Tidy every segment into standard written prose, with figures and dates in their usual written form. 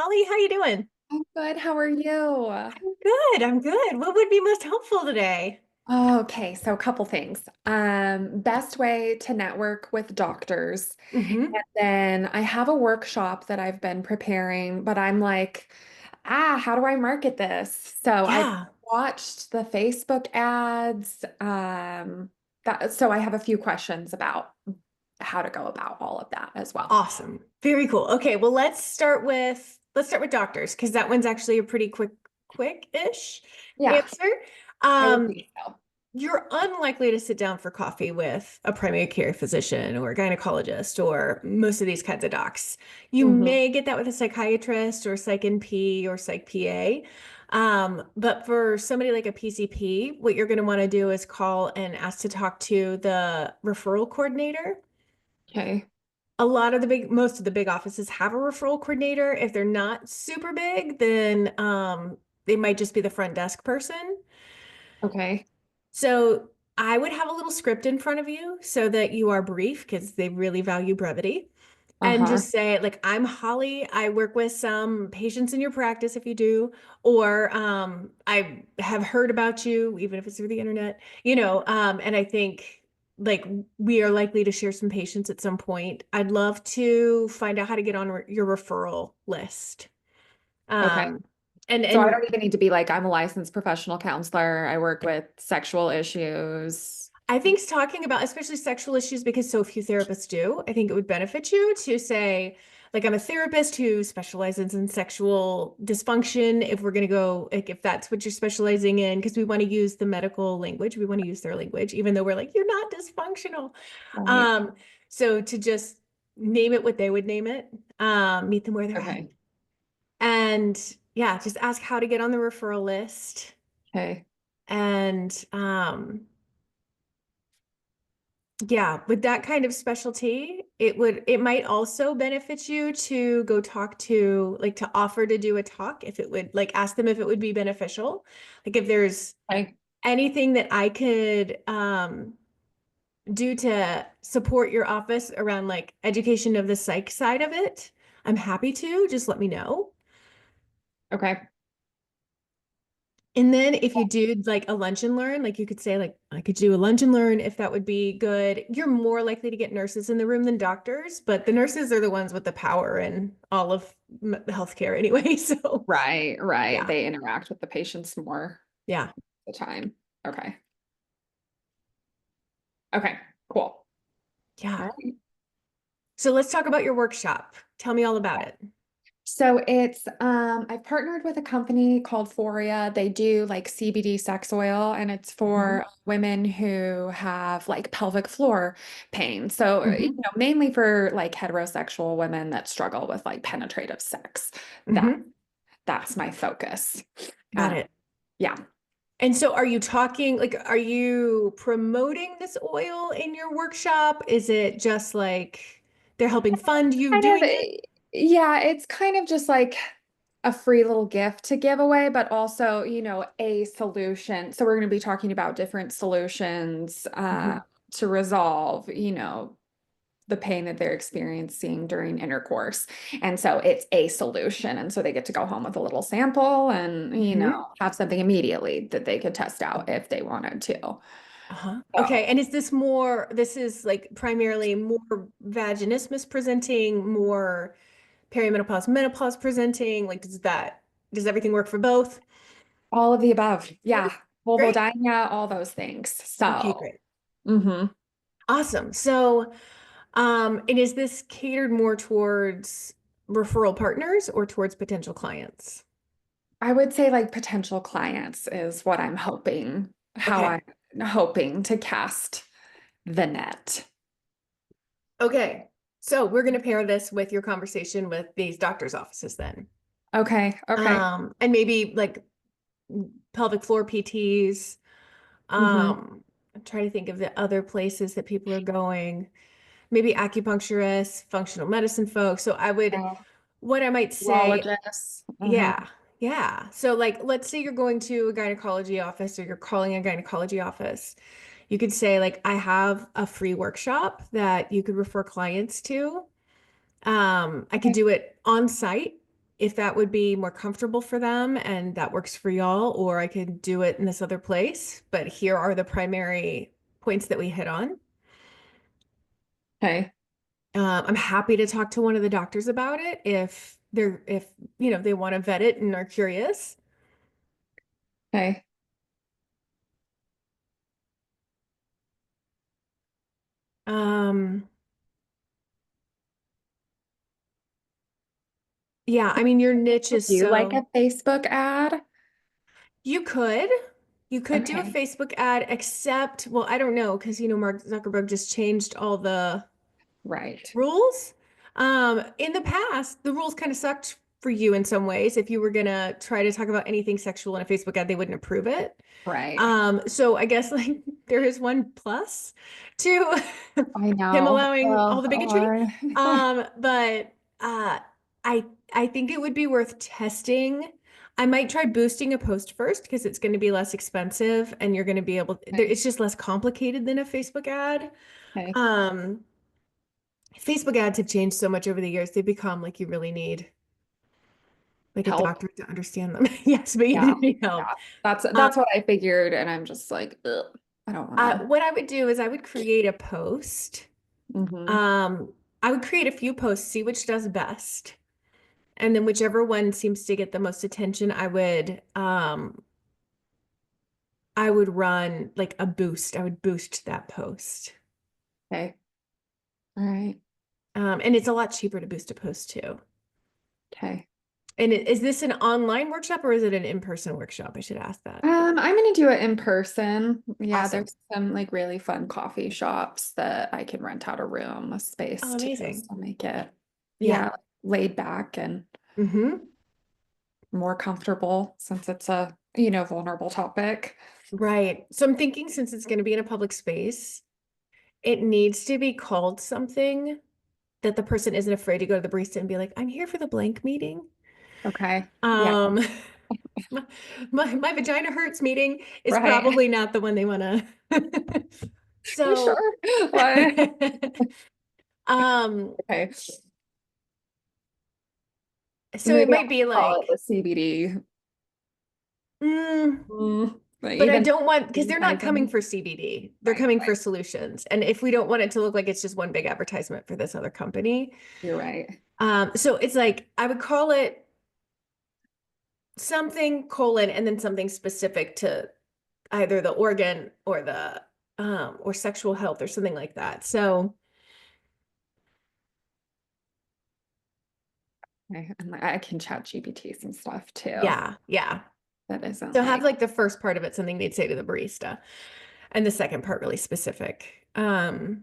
Holly. How you doing? I'm good. How are you? I'm good. I'm good. What would be most helpful today? Okay, so a couple things. Best way to network with doctors. Hmm. And then I have a workshop that I've been preparing, but I'm like, how do I market this? So I Yeah. watched the Facebook ads. So I have a few questions about how to go about all of that as well. Awesome. Very cool. Okay, well, let's start with doctors because that one's actually a pretty quick-ish Yeah, answer. I would Um, think so. you're unlikely to sit down for coffee with a primary care physician or a gynecologist or most of these kinds of docs. You Hmm. may get that with a psychiatrist or psych NP or psych PA. But for somebody like a PCP, what you're going to want to do is call and ask to talk to the referral coordinator. Okay. Most of the big offices have a referral coordinator. If they're not super big, then they might just be the front desk person. Okay. So I would have a little script in front of you so that you are brief because they really value brevity. And Uh-huh. just say, like, I'm Holly. I work with some patients in your practice if you do, or I have heard about you, even if it's through the internet, and I think like we are likely to share some patients at some point. I'd love to find out how to get on your referral list. Okay. Um, and So I and don't even need to be like, I'm a licensed professional counselor. I work with sexual issues. I think talking about especially sexual issues because so few therapists do, I think it would benefit you to say, like, I'm a therapist who specializes in sexual dysfunction. If we're going to go, like, if that's what you're specializing in, because we want to use the medical language, we want to use their language, even though we're like, you're not dysfunctional. Right. Um, so to just name it what they would name it, meet them where they're at. Okay. And yeah, just ask how to get on the referral list. Okay. And yeah, with that kind of specialty, it might also benefit you to go talk to, like, to offer to do a talk if it would, like, ask them if it would be beneficial. Like, if there's Okay. anything that I could do to support your office around like education of the psych side of it, I'm happy to. Just let me know. Okay. And then if you do like a lunch and learn, like you could say, like, I could do a lunch and learn if that would be good. You're more likely to get nurses in the room than doctors, but the nurses are the ones with the power and all of healthcare anyway. So Right. Right. yeah, They interact with the patients more yeah, the time. Okay. Okay. Cool. All yeah. right. So let's talk about your workshop. Tell me all about it. So it's I've partnered with a company called Foria. They do like CBD sex oil and it's Hmm. for women who have like pelvic floor pain. So, Hmm. mainly for like heterosexual women that struggle with like penetrative sex. That Hmm. that's my focus. Got Uh, it. yeah. And so are you talking, like, are you promoting this oil in your workshop? Is it just like they're helping fund you Kind of, doing it? yeah, it's kind of just like a free little gift to give away, but also, a solution. So we're going to be talking about different solutions Hmm. to resolve, the pain that they're experiencing during intercourse. And so it's a solution. And so they get to go home with a little sample and, Hmm. have something immediately that they could test out if they wanted to. Uh-huh. Okay. So And this is like primarily more vaginismus presenting, more perimenopause, menopause presenting? Like, does everything work for both? all of the above. Good. Yeah. Great. Vulvodynia, all those things. Okay, So, great. mhm. Awesome. So, and is this catered more towards referral partners or towards potential clients? I would say like potential clients is what I'm hoping, how Okay. I'm hoping to cast the net. Okay. So we're going to pair this with your conversation with these doctors' offices then. Okay, okay. And maybe like pelvic floor PTs. Hmm. I'm trying to think of the other places that people are going. Maybe acupuncturists, functional medicine folks. So what I might say, Urologists. Hmm. yeah, yeah. So like, let's say you're going to a gynecology office or you're calling a gynecology office. You could say like, I have a free workshop that you could refer clients to. I could Okay. do it on site if that would be more comfortable for them and that works for y'all, or I could do it in this other place. But here are the primary points that we hit on. Okay. I'm happy to talk to one of the doctors about it if they want to vet it and are curious. Okay. Um, yeah, I mean your niche is Do like so a Facebook ad? you could you could do a Okay. Facebook ad, except, well, I don't know, because Mark Zuckerberg just changed all the Right. rules. In the past, the rules kind of sucked for you in some ways. If you were gonna try to talk about anything sexual in a Facebook ad, they wouldn't approve it. Right. So I guess like there is one plus to I him know. allowing all Oh the bigotry. God. But I I think it would be worth testing. I might try boosting a post first because it's going to be less expensive and you're going to be Okay. it's just less complicated than a Facebook ad. Okay. Um, Facebook ads have changed so much over the years. They become like you really need like a Help. doctor to understand them. Yes, but you Yeah. need Yeah. help. That's Um, that's what I figured, and I'm just like, ugh, I don't wanna. what I would do is I would create a post. Hmm. Um, I would create a few posts, see which does best. And then whichever one seems to get the most attention, I would run like a boost. I would boost that post. Okay. All right. And it's a lot cheaper to boost a post too. Okay. And is this an online workshop or is it an in-person workshop? I should ask that. I'm gonna do it in person. Yeah, Awesome. there's some like really fun coffee shops that I can rent out a room, a Oh, space to amazing. just make it, Yeah. yeah, laid back and Mm-hmm. more comfortable since it's a, vulnerable topic. Right. So I'm thinking since it's going to be in a public space, it needs to be called something that the person isn't afraid to go to the barista and be like, I'm here for the blank meeting. Okay. Yeah. Um, my, my vagina hurts meeting is Right. probably not the one they want to. You sure? So, What? um, Okay. so it Maybe might I'll be call it like, the CBD. mm, But but I even don't want, because they're not coming advertising. for CBD. They're Right, coming right. for solutions. And if we don't want it to look like it's just one big advertisement for this other company, You're right. so it's like I would call it something colon and then something specific to either the organ or the or sexual health or something like that. So And I can chat GPT some stuff too. yeah, yeah. That isn't So have like, like the first part of it something they'd say to the barista, and the second part really specific. okay,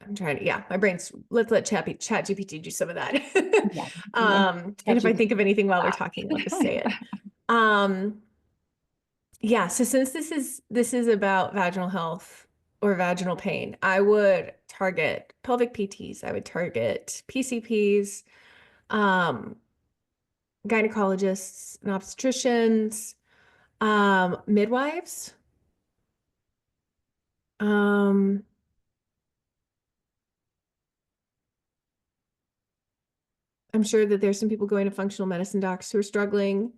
I'm trying to, yeah, my brain's let's let chat GPT do some of that. yeah, yeah. And Chat if I think GPT. of anything while we're talking, I'll just say it. Um, yeah, so since this is about vaginal health or vaginal pain, I would target pelvic PTs, I would target PCPs, um, gynecologists and obstetricians, midwives. Um, I'm sure that there's some people going to functional medicine docs who are struggling.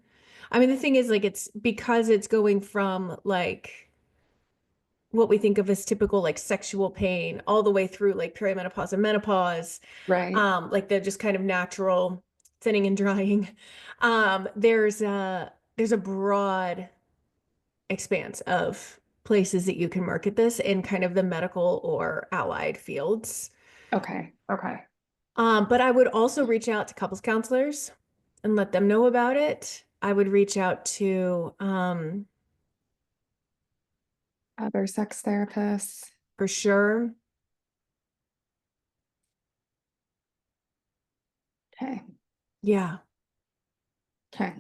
I mean, the thing is, like, it's because it's going from like what we think of as typical like sexual pain all the way through like perimenopause and menopause, Right. like the just kind of natural thinning and drying. There's a broad expanse of places that you can market this in kind of the medical or allied fields. Okay. Okay. But I would also reach out to couples counselors and let them know about it. I would reach out to, Other sex therapists. for sure. Okay. Yeah. Okay.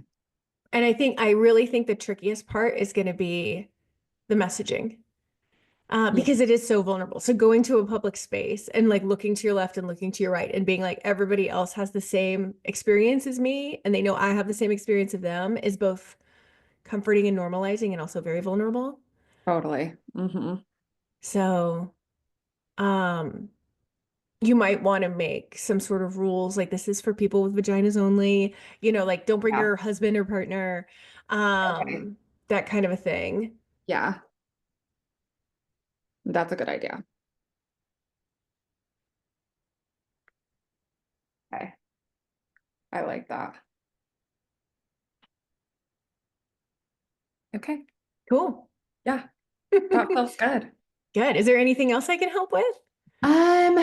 And I really think the trickiest part is going to be the messaging, Yeah, because it is so vulnerable. So going to a public space and like looking to your left and looking to your right and being like, everybody else has the same experience as me, and they know I have the same experience of them is both comforting and normalizing and also very vulnerable. totally. Hmm. So, um, you might want to make some sort of rules like this is for people with vaginas only, like don't bring Yeah. your husband or partner, Okay. that kind of a thing. Yeah, that's a good idea. Okay. I like that. Okay. Cool. Yeah, that feels good. Good. Is there anything else I can help with? Um,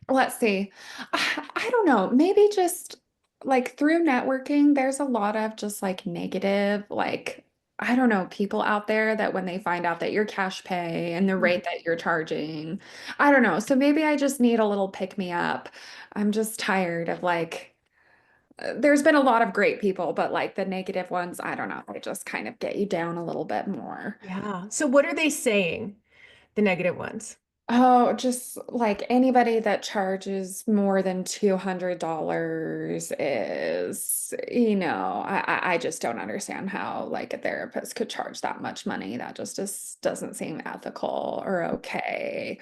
let's see. I don't know. Maybe just like through networking, there's a lot of just like negative, like, I don't know, people out there that when they find out that you're cash pay and the rate that you're charging, I don't know. So maybe I just need a little pick me up. I'm just tired of like, there's been a lot of great people, but like the negative ones, I don't know. They just kind of get you down a little bit more. Yeah. So what are they saying? The negative ones. Oh, just like anybody that charges more than $200 is, I just don't understand how like a therapist could charge that much money. That just doesn't seem ethical or okay.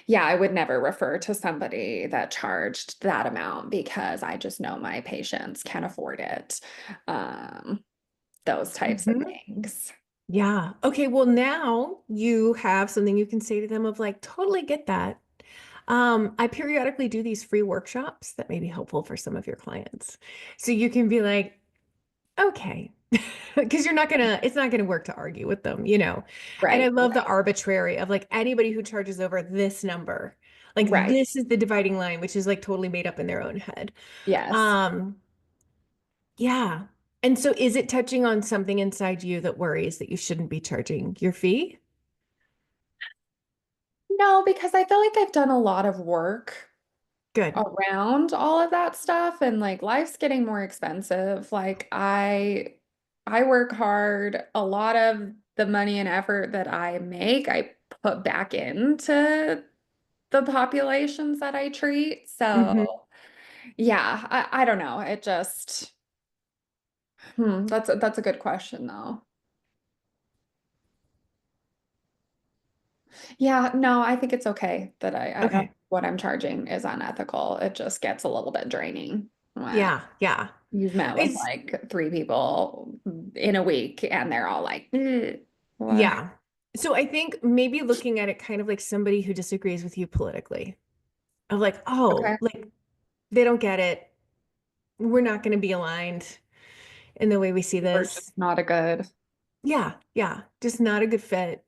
Yeah, I would never refer to somebody that charged that amount because I just know my patients can afford it. Um, those types of Mhm. things. Yeah. Okay. Well, now you have something you can say to them of like, totally get that. I periodically do these free workshops that may be helpful for some of your clients. So you can be like, okay, because it's not gonna work to argue with them. And I Right, love the right, arbitrary of like anybody who charges over this number, like right. this is the dividing line, which is like totally made up in their own head. Yes. Um, yeah. And so is it touching on something inside you that worries that you shouldn't be charging your fee? No, because I feel like I've done a lot of work Good. around all of that stuff and like life's getting more expensive. Like I work hard. A lot of the money and effort that I make, I put back into the populations that I treat. Hmm. So yeah, I don't know. It just that's a good question though. Yeah, no, I think it's okay that I don't Okay. what I'm charging is unethical. It just gets a little bit draining when Yeah. Yeah. you've met with It's, like three people in a week and they're all like, what? yeah. So I think maybe looking at it kind of like somebody who disagrees with you politically, of like, Okay. oh, like they don't get it. We're not going to be aligned in the way we see We're this. just not a good. Yeah, yeah, just not a good fit.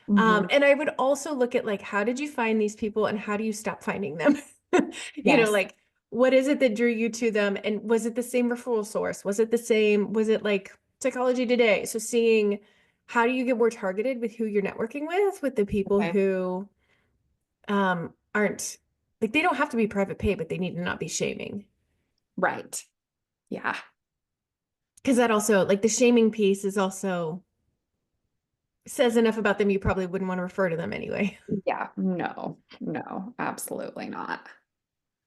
Mhm. And I would also look at like, how did you find these people and how do you stop finding them? Yes, Like, what is it that drew you to them? And was it the same referral source? Was it the same? Was it like Psychology Today? So seeing how do you get more targeted with who you're networking with the people okay. who aren't like they don't have to be private pay, but they need to not be shaming. Right. Yeah. Because that also, like the shaming piece is also says enough about them you probably wouldn't want to refer to them anyway. Yeah. No, no, absolutely not.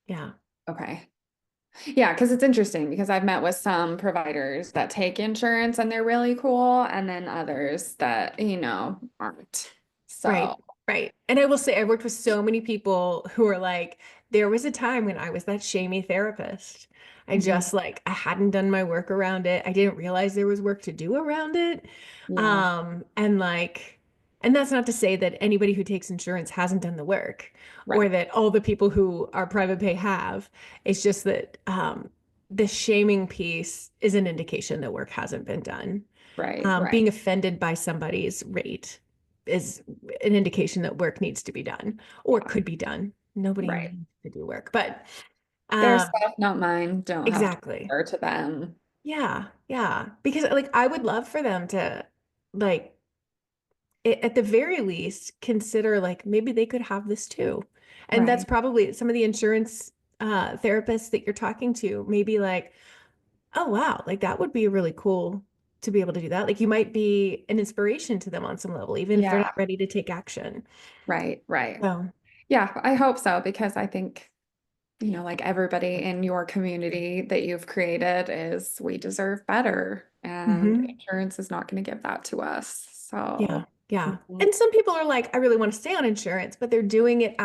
Yeah. Okay. Yeah, because it's interesting because I've met with some providers that take insurance and they're really cool, and then others that, aren't. Right, So, right. And I will say, I worked with so many people who are like, there was a time when I was that shamey therapist. mhm, I hadn't done my work around it. I didn't realize there was work to do around it. yeah, And that's not to say that anybody who takes insurance hasn't done the work or right, that all the people who are private pay have. It's just that the shaming piece is an indication that work hasn't been done. right, right. Being offended by somebody's rate is an indication that work needs to be done or Yeah, could be done. Nobody right. needs to do work, but Their um, stuff, not mine. Don't have to exactly. refer to them. Yeah, yeah. Because like I would love for them to like at the very least consider like maybe they could have this too. And that's Right. probably some of the insurance therapists that you're talking to, maybe like, oh wow, like that would be really cool to be able to do that. Like you might be an inspiration to them on some level, even if they're Yeah, not ready to take action. right, right. So, Yeah, I hope so because I think, like everybody in your community that you've created we deserve better, and mhm. insurance is not going to give that to us. Yeah, So, Yeah. Mhm. And some people are like, I really want to stay on insurance, but they're doing it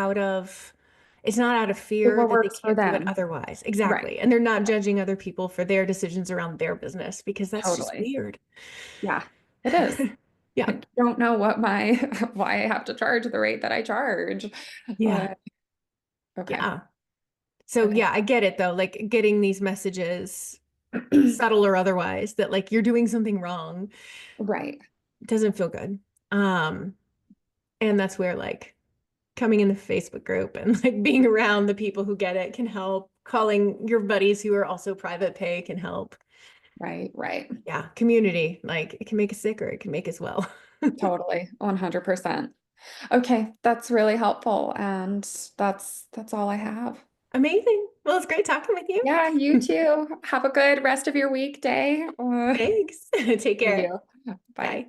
it's not out of It fear what that they works for can't do it them. otherwise. Right. Exactly. And they're not judging other people for their decisions around their business because that's just Totally. weird. Yeah, it is. Yeah. I don't know what my why I have to charge the rate that I charge. Yeah. But okay. Yeah. So Okay. yeah, I get it though. Like getting these messages, subtle or otherwise, that like you're doing something wrong Right. doesn't feel good. Um, and that's where like coming in the Facebook group and like being around the people who get it can help. Calling your buddies who are also private pay can help. Right. Right. Yeah, community, like it can make us sick or it can make us well. Totally. 100%. Okay, that's really helpful. And that's all I have. Amazing. Well, it's great talking with Yeah, you you. too. Have a good rest of your weekday. Thanks. Take See care. you. Bye. Bye.